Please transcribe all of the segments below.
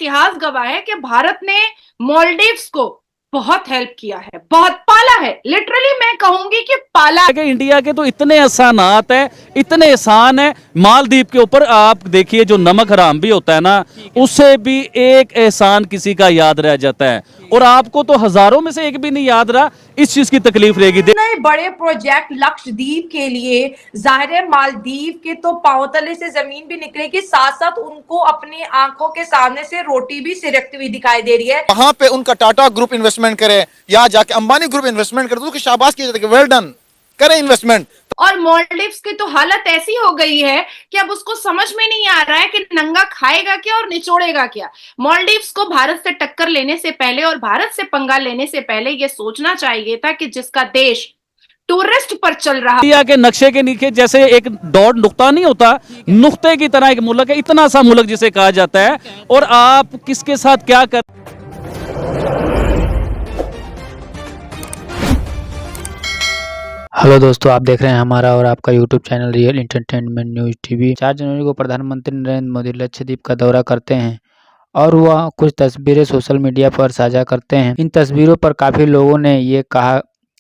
इतिहास गवाह है कि भारत ने मालदीव्स को बहुत हेल्प किया है, बहुत पाला है। लिटरली मैं कहूंगी कि पाला कि इंडिया के तो इतने एहसानात है, इतने एहसान है। मालदीव के ऊपर आप देखिए, जो नमक हराम भी होता है ना, उससे भी एक एहसान किसी का याद रह जाता है, और आपको तो हजारों में से एक भी नहीं याद रहा, इस चीज की तकलीफ रहेगी। नए बड़े प्रोजेक्ट लक्षद्वीप के लिए जाहिर है मालदीव के तो पांव तले से जमीन भी निकलेगी, साथ साथ उनको अपनी आंखों के सामने से रोटी भी सिरकती हुई दिखाई दे रही है। वहां पे उनका टाटा ग्रुप इन्वेस्टमेंट करे या जाके अंबानी ग्रुप इन्वेस्टमेंट करे तो शाबाश किया जाता है, वेल डन, करें इन्वेस्टमेंट। और मालदीव्स की तो हालत ऐसी हो गई है कि अब उसको समझ में नहीं आ रहा है कि नंगा खाएगा क्या और निचोड़ेगा क्या। मालदीव्स को भारत से टक्कर लेने से पहले और भारत से पंगा लेने से पहले यह सोचना चाहिए था कि जिसका देश टूरिस्ट पर चल रहा, इंडिया के नक्शे के नीचे जैसे एक डॉट नुक्ता नहीं होता, नुक्ते की तरह एक मुल्क है, इतना सा मुल्क जिसे कहा जाता है, और आप किसके साथ क्या कर। हेलो दोस्तों, आप देख रहे हैं हमारा और आपका YouTube channel real entertainment news TV. 4 जनवरी को प्रधानमंत्री नरेंद्र मोदी लक्षद्वीप का दौरा करते हैं और वह कुछ तस्वीरें सोशल मीडिया पर साझा करते हैं। इन तस्वीरों पर काफ़ी लोगों ने ये कहा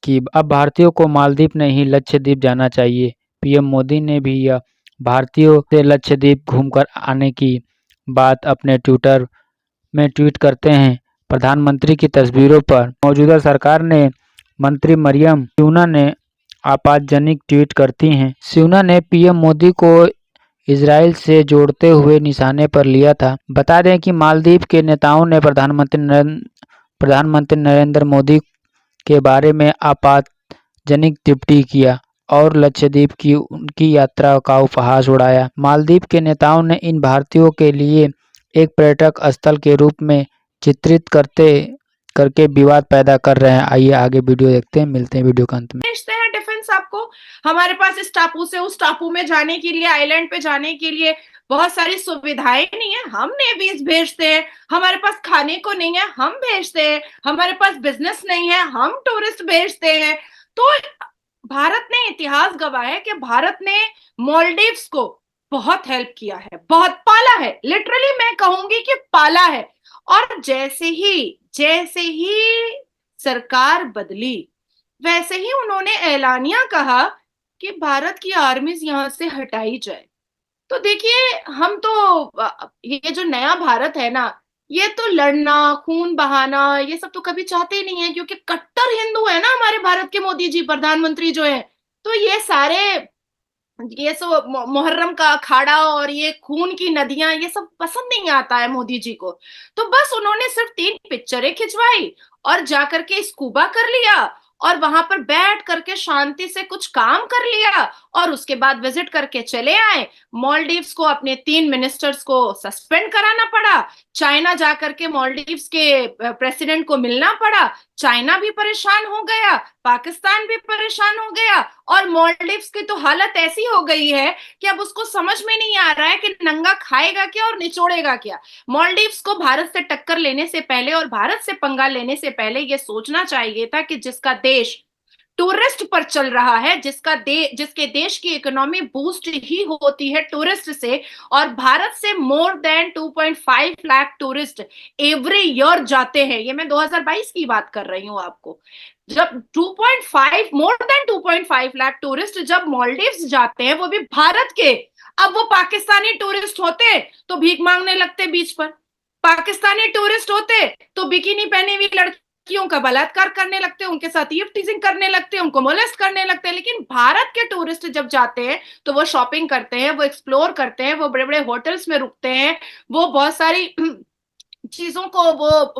कि अब भारतीयों को मालदीव नहीं लक्षद्वीप जाना चाहिए। पीएम मोदी ने भी यह भारतीयों से लक्षद्वीप घूमकर आने की बात अपने ट्विटर में ट्वीट करते हैं। प्रधानमंत्री की तस्वीरों पर मौजूदा सरकार ने मंत्री मरियम सिन्हा ने आपत्तिजनक ट्वीट करती हैं। सिन्हा ने पीएम मोदी को इजराइल से जोड़ते हुए निशाने पर लिया था। बता दें कि मालदीव के नेताओं ने प्रधानमंत्री नरेंद्र मोदी के बारे में आपत्तिजनक टिप्पणी किया और लक्षद्वीप की उनकी यात्रा का उपहास उड़ाया। मालदीव के नेताओं ने इन भारतीयों के लिए एक पर्यटक स्थल के रूप में चित्रित करके विवाद पैदा कर रहे हैं। आइए आगे वीडियो देखते हैं, मिलते हैं वीडियो के अंत में। भेजते हैं डिफेंस आपको। हमारे पास इस टापू से उस टापू में जाने के लिए, आइलैंड पे जाने के लिए बहुत सारी सुविधाएं नहीं है, हम नेवीज भेजते हैं। हमारे पास खाने को नहीं है, हम भेजते हैं। हमारे पास बिजनेस नहीं है, हम टूरिस्ट भेजते हैं। तो भारत ने इतिहास गवाह है कि भारत ने मालदीव्स को बहुत हेल्प किया है, बहुत पाला है। लिटरली मैं कहूंगी कि पाला है। और जैसे ही सरकार बदली, वैसे ही उन्होंने ऐलानिया कहा कि भारत की आर्मीज यहां से हटाई जाए। तो देखिए, हम तो ये जो नया भारत है ना, ये तो लड़ना, खून बहाना, ये सब तो कभी चाहते ही नहीं है, क्योंकि कट्टर हिंदू है ना हमारे भारत के मोदी जी, प्रधानमंत्री जो है। तो ये सब मुहर्रम का अखाड़ा और ये खून की नदियां, ये सब पसंद नहीं आता है मोदी जी को। तो बस उन्होंने सिर्फ 3 पिक्चरें खिंचवाई और जाकर के स्कूबा कर लिया और वहां पर बैठ करके शांति से कुछ काम कर लिया और उसके बाद विजिट करके चले आए। मालदीव्स को अपने 3 मिनिस्टर्स को सस्पेंड कराना पड़ा, चाइना जाकर के मालदीव्स के प्रेसिडेंट को मिलना पड़ा, चाइना भी परेशान हो गया, पाकिस्तान भी परेशान हो गया, और मालदीव्स की तो हालत ऐसी हो गई है कि अब उसको समझ में नहीं आ रहा है कि नंगा खाएगा क्या और निचोड़ेगा क्या। मालदीव्स को भारत से टक्कर लेने से पहले और भारत से पंगा लेने से पहले यह सोचना चाहिए था कि जिसका देश टूरिस्ट पर चल रहा है, जिसके देश की इकोनॉमी बूस्ट ही होती है टूरिस्ट से, और भारत से more than 2.5 lakh tourist every year जाते हैं। ये मैं 2022 की बात कर रही हूं आपको। जब मोर देन 2.5 लाख टूरिस्ट जब मालदीव्स जाते हैं, वो भी भारत के। अब वो पाकिस्तानी टूरिस्ट होते तो भीख मांगने लगते बीच पर, पाकिस्तानी टूरिस्ट होते तो बिकिनी पहनी हुई लड़कियों का बलात्कार करने लगते, उनके साथ ईव टीजिंग करने लगते, उनको मोलेस्ट करने लगते। लेकिन भारत के टूरिस्ट जब जाते हैं तो वो शॉपिंग करते हैं, वो एक्सप्लोर करते हैं, वो बड़े बड़े होटल्स में रुकते हैं, वो बहुत सारी चीजों को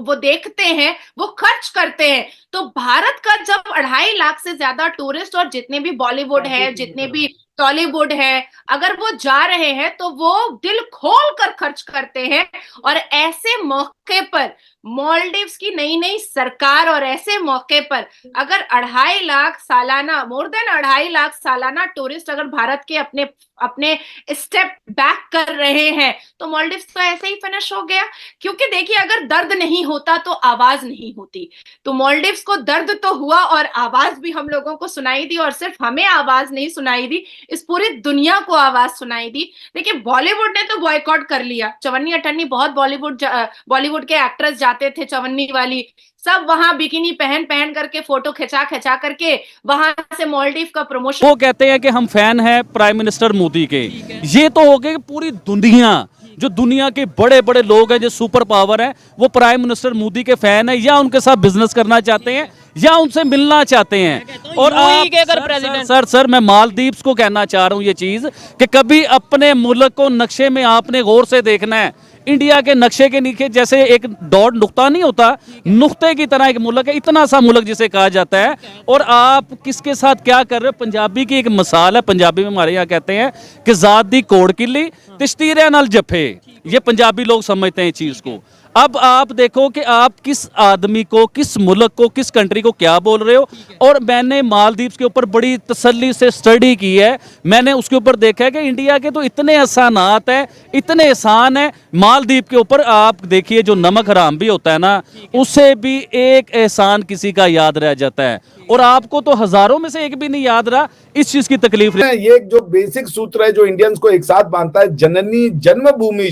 वो देखते हैं, वो खर्च करते हैं। तो भारत का जब 2.5 लाख से ज्यादा टूरिस्ट और जितने भी बॉलीवुड है, जितने भी टॉलीवुड है, अगर वो जा रहे हैं तो वो दिल खोल कर खर्च करते हैं। और ऐसे मौके मौके पर मालदीव्स की नई नई सरकार और ऐसे मौके पर अगर 2.5 लाख सालाना, मोर देन 2.5 लाख सालाना टूरिस्ट अगर भारत के अपने अपने स्टेप बैक कर रहे हैं, तो मालदीव्स तो ऐसे ही फिनिश हो गया। क्योंकि देखिए, अगर दर्द नहीं होता तो आवाज नहीं होती। तो मालदीव्स को दर्द तो हुआ और आवाज भी हम लोगों को सुनाई दी, और सिर्फ हमें आवाज नहीं सुनाई दी, इस पूरी दुनिया को आवाज सुनाई दी। देखिए, बॉलीवुड ने तो बॉयकॉट कर लिया। चवन्नी अठन्नी, बहुत बॉलीवुड के एक्ट्रेस जाते थे, चवन्नी वाली, सब वहां बिकिनी पहन पहन करके फोटो खिंचा खिंचा करके वहां से मालदीव का प्रमोशन। वो कहते हैं कि हम फैन हैं प्राइम मिनिस्टर मोदी के। ये तो हो गए कि पूरी दुनिया, जो दुनिया के बड़े बड़े लोग हैं, जो सुपर पावर हैं, वो प्राइम मिनिस्टर मोदी के फैन है, या उनके साथ बिजनेस करना चाहते हैं, या उनसे मिलना चाहते हैं। और आप सर मैं मालदीव्स को कहना चाह रहा हूं ये चीज कि कभी अपने मुल्क को नक्शे में आपने गौर से देखना है। इंडिया के नक्शे के नीचे जैसे एक डॉट नुक्ता नहीं होता, नुक्ते की तरह एक मुल्क है, इतना सा मुल्क जिसे कहा जाता है। और आप किसके साथ क्या कर रहे हो? पंजाबी की एक मिसाल है, पंजाबी में हमारे यहाँ कहते हैं कि ज़ात दी कोड़ किली तिश्तीरे नाल जफे। ये पंजाबी लोग समझते हैं इस चीज़ को। अब आप देखो कि आप किस आदमी को, किस मुल्क को, किस कंट्री को क्या बोल रहे हो। और मैंने मालदीव्स के ऊपर बड़ी तसल्ली से स्टडी की है। मैंने उसके ऊपर देखा है कि इंडिया के तो इतने एहसानात हैं, इतने एहसान हैं मालदीव के ऊपर। आप देखिए, जो नमक हराम भी होता है ना, उससे भी एक एहसान किसी का याद रह जाता है, और आपको तो हजारों में से एक भी नहीं याद रहा। इस चीज की तकलीफ ये एक जो बेसिक सूत्र है जो इंडियंस को एक साथ बांधता है, जननी जन्मभूमि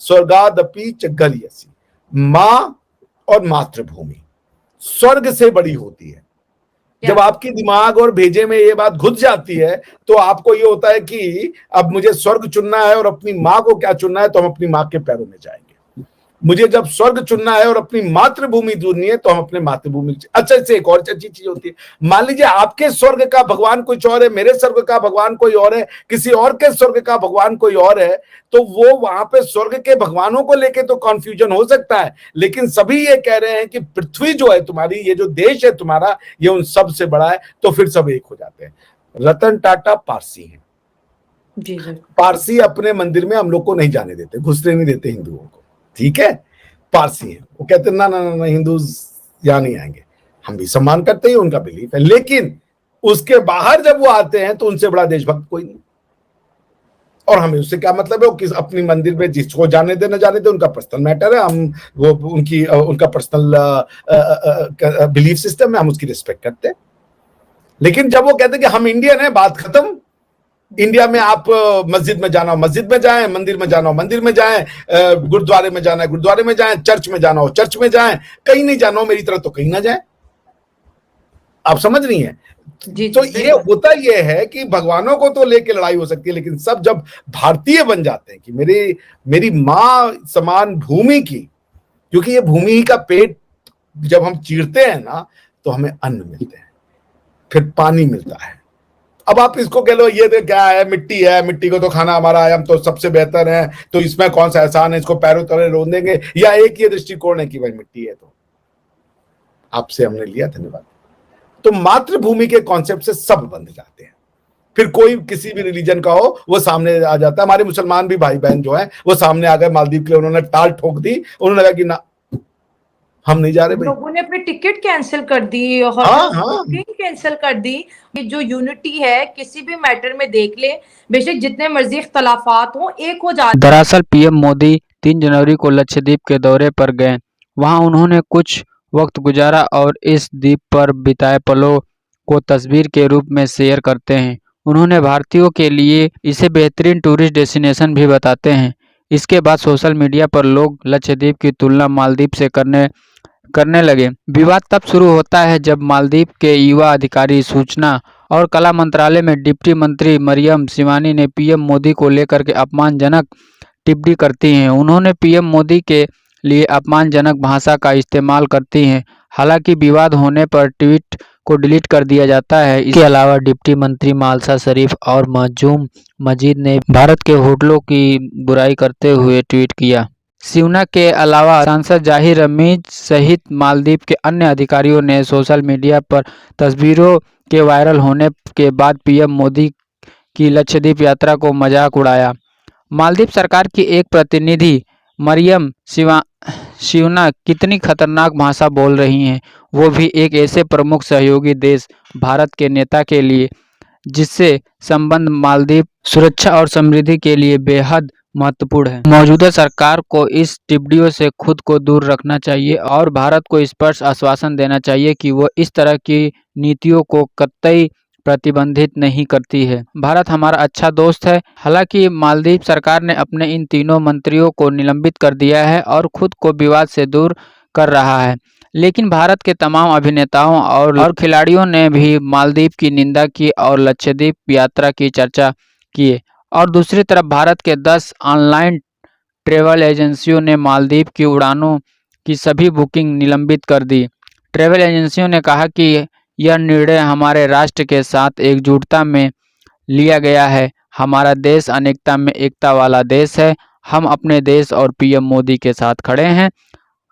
स्वर्गादपि च गरीयसी, माँ और मातृभूमि स्वर्ग से बड़ी होती है। जब आपकी दिमाग और भेजे में ये बात घुस जाती है तो आपको ये होता है कि अब मुझे स्वर्ग चुनना है और अपनी माँ को क्या चुनना है, तो हम अपनी माँ के पैरों में जाएंगे। मुझे जब स्वर्ग चुनना है और अपनी मातृभूमि चुननी है, तो हम अपने मातृभूमि। अच्छा, इससे एक और अच्छी चीज होती है, मान लीजिए आपके स्वर्ग का भगवान कुछ और है, मेरे स्वर्ग का भगवान कोई और है, किसी और के स्वर्ग का भगवान कोई और है, तो वो वहां पे स्वर्ग के भगवानों को लेके तो कंफ्यूजन हो सकता है, लेकिन सभी ये कह रहे हैं कि पृथ्वी जो है तुम्हारी, ये जो देश है तुम्हारा, ये उन सब से बड़ा है। तो फिर सब एक हो जाते हैं। रतन टाटा पारसी है, जी जी। पारसी अपने मंदिर में हम लोग को नहीं जाने देते, घुसने नहीं देते हिंदुओं को, ठीक है, पारसी है। वो कहते ना ना ना, हिंदू यहाँ नहीं आएंगे। हम भी सम्मान करते हैं, उनका बिलीफ है, लेकिन उसके बाहर जब वो आते हैं तो उनसे बड़ा देशभक्त कोई नहीं। और हमें उससे क्या मतलब है, वो किस अपनी मंदिर में जिसको जाने दे न जाने दे, उनका पर्सनल मैटर है। हम वो उनका पर्सनल बिलीफ सिस्टम है, हम उसकी रिस्पेक्ट करते हैं। लेकिन जब वो कहते हैं कि हम इंडियन है, बात खत्म। इंडिया में आप मस्जिद में जाना हो मस्जिद में जाएं, मंदिर में जाना हो मंदिर में जाएं, गुरुद्वारे में जाना है गुरुद्वारे में जाएं, चर्च में जाना हो चर्च में जाएं, कहीं नहीं जाना हो मेरी तरह तो कहीं ना जाएं। आप समझ रही हैं? तो ये होता ये है कि भगवानों को तो लेके लड़ाई हो सकती है, लेकिन सब जब भारतीय बन जाते हैं कि मेरी माँ समान भूमि की, क्योंकि ये भूमि ही का पेट जब हम चीरते हैं ना, तो हमें अन्न मिलते हैं, फिर पानी मिलता है। अब आप इसको कह लो ये तो क्या है, मिट्टी है, मिट्टी को तो खाना हमारा है, हम तो सबसे बेहतर हैं, तो इसमें कौन सा एहसान है, इसको पैरों तले रोन देंगे। या एक ये दृष्टिकोण है कि भाई मिट्टी है तो आपसे हमने लिया, धन्यवाद। तो मातृभूमि के कॉन्सेप्ट से सब बंध जाते हैं। फिर कोई किसी भी रिलीजन का हो वो सामने आ जाता है। हमारे मुसलमान भी भाई बहन जो हैं वो सामने आ गए मालदीव के लिए, उन्होंने टाल ठोक दी, उन्होंने कहा कि ना हम नहीं जा रहे भाई। लोगों ने अपनी टिकट कैंसिल कर दी और बुकिंग कैंसिल कर दी। ये जो यूनिटी है किसी भी मैटर में देख ले, बेशक जितने मर्जी इख्तलाफात हो, एक हो जाते। दरअसल पीएम मोदी 3 जनवरी को लक्षद्वीप के दौरे पर गए। वहां उन्होंने कुछ वक्त गुजारा और इस द्वीप पर बिताए पलों को तस्वीर के रूप में शेयर करते हैं। उन्होंने भारतीयों के लिए इसे बेहतरीन टूरिस्ट डेस्टिनेशन भी बताते हैं। इसके बाद सोशल मीडिया पर लोग लक्षद्वीप की तुलना मालदीव से करने लगे। विवाद तब शुरू होता है जब मालदीव के युवा अधिकारी, सूचना और कला मंत्रालय में डिप्टी मंत्री मरियम सिवानी ने पीएम मोदी को लेकर के अपमानजनक टिप्पणी करती हैं। उन्होंने पीएम मोदी के लिए अपमानजनक भाषा का इस्तेमाल करती हैं। हालांकि विवाद होने पर ट्वीट को डिलीट कर दिया जाता है। इसके अलावा डिप्टी मंत्री मालसा शरीफ और मजूम मजीद ने भारत के होटलों की बुराई करते हुए ट्वीट किया। सिवना के अलावा सांसद जाहिर रमीज सहित मालदीव के अन्य अधिकारियों ने सोशल मीडिया पर तस्वीरों के वायरल होने के बाद पीएम मोदी की लक्षद्वीप यात्रा को मजाक उड़ाया। मालदीव सरकार की एक प्रतिनिधि मरियम शिवना कितनी खतरनाक भाषा बोल रही हैं, वो भी एक ऐसे प्रमुख सहयोगी देश भारत के नेता के लिए, जिससे संबंध मालदीव सुरक्षा और समृद्धि के लिए बेहद महत्वपूर्ण है। मौजूदा सरकार को इस टिप्पणियों से खुद को दूर रखना चाहिए और भारत को स्पष्ट आश्वासन देना चाहिए कि वो इस तरह की नीतियों को कतई प्रतिबंधित नहीं करती है। भारत हमारा अच्छा दोस्त है। हालांकि मालदीव सरकार ने अपने इन तीनों मंत्रियों को निलंबित कर दिया है और खुद को विवाद से दूर कर रहा है, लेकिन भारत के तमाम अभिनेताओं और खिलाड़ियों ने भी मालदीव की निंदा की और लक्षद्वीप यात्रा की चर्चा की। और दूसरी तरफ भारत के 10 ऑनलाइन ट्रैवल एजेंसियों ने मालदीव की उड़ानों की सभी बुकिंग निलंबित कर दी। ट्रैवल एजेंसियों ने कहा कि यह निर्णय हमारे राष्ट्र के साथ एकजुटता में लिया गया है। हमारा देश अनेकता में एकता वाला देश है। हम अपने देश और पीएम मोदी के साथ खड़े हैं।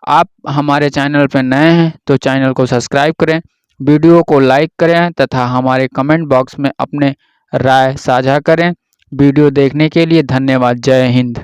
आप हमारे चैनल पर नए हैं तो चैनल को सब्सक्राइब करें, वीडियो को लाइक करें तथा हमारे कमेंट बॉक्स में अपने राय साझा करें। वीडियो देखने के लिए धन्यवाद। जय हिंद।